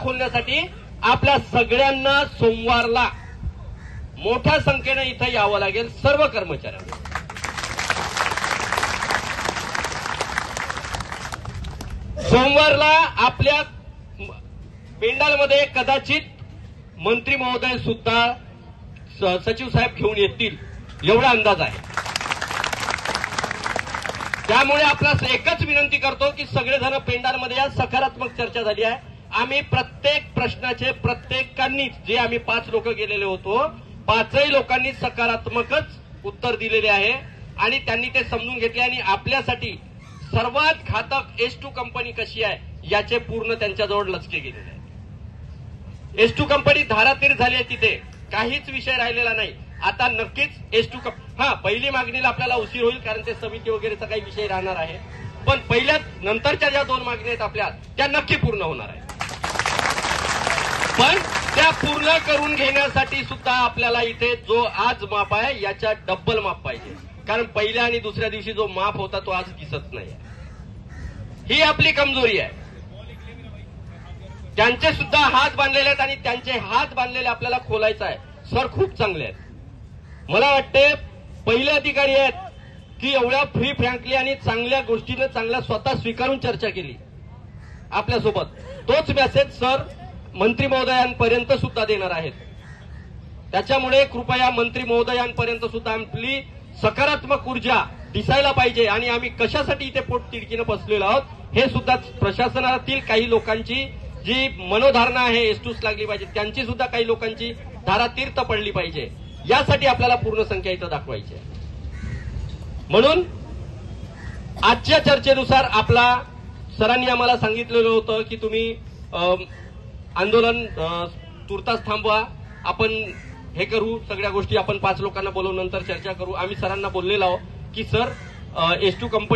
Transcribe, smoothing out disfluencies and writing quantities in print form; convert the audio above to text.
खोलण्यासाठी आपल्या सगळ्यांना सोमवारला मोठ्या संख्येने इथं यावं लागेल. सर्व कर्मचाऱ्यांना सोमवारला आपल्या पेंडालमध्ये कदाचित मंत्री महोदय सुद्धा सचिव साहेब घेऊन येतील एवढा अंदाज आहे. त्यामुळे आपल्याला एकच विनंती करतो की सगळेजण पेंडालमध्ये या. सकारात्मक चर्चा झाली आहे. आम्ही प्रत्येक प्रश्नाचे प्रत्येकांनीच जे आम्ही 5 लोक गेलेले होतो 5ही लोकांनी सकारात्मकच उत्तर दिलेले आहे आणि त्यांनी ते समजून घेतले आणि आपल्यासाठी सर्वात घातक S2 कंपनी कशी आहे याचे पूर्ण त्यांच्याजवळ लचके गेलेले आहे. S2 कंपनी धारातीर झाली आहे. तिथे काहीच विषय राहिलेला नाही. आता नक्कीच S2 पहिली मागणीला आपल्याला उशीर होईल कारण ते समिती वगैरेचा काही विषय राहणार आहे. पण पहिल्या नंतरच्या ज्या 2 मागण्या आहेत आपल्या त्या नक्की पूर्ण होणार आहेत. पण त्या पूर्ण करून घेण्यासाठी सुद्धा आपल्याला इथे जो आज माप आहे याच्या डब्बल माप पाहिजे. कारण पहिल्या आणि दुसऱ्या दिवशी जो माप होता तो आज दिसत नाही. ही आपली कमजोरी आहे. त्यांचे सुद्धा हात बांधलेले आहेत आणि त्यांचे हात बांधलेले आपल्याला खोलायचं आहे. सर खूप चांगले आहेत. मला वाटते पहिले अधिकारी आहेत की एवढ्या फ्री फ्रँकली आणि चांगल्या गोष्टीने चांगल्या स्वतः स्वीकारून चर्चा केली आपल्यासोबत. तोच मेसेज सर मंत्री महोदयांपर्यंत सुद्धा देणार आहेत. त्याच्यामुळे कृपया मंत्री महोदयांपर्यंत सुद्धा आपली सकारात्मक ऊर्जा दिसायला पाहिजे. आणि आम्ही कशासाठी इथे पोट तिडकीनं बसलेलो आहोत हे सुद्धा प्रशासनातील काही लोकांची जी मनोधारणा आहे S2 लागली पाहिजे. त्यांची सुद्धा काही लोकांची धारातीर्थ पडली पाहिजे. यासाठी आपल्याला पूर्ण संख्या इथं दाखवायची आहे. म्हणून आजच्या चर्चेनुसार आपला सरांनी आम्हाला सांगितलेलं होतं की तुम्ही आंदोलन तुर्तास थांबवा. आपण हे करू सगळ्या गोष्टी आपण 5 लोकांना बोलवून नंतर चर्चा करू. आम्ही सरांना बोललेलो आहोत की सर S2 कंपनी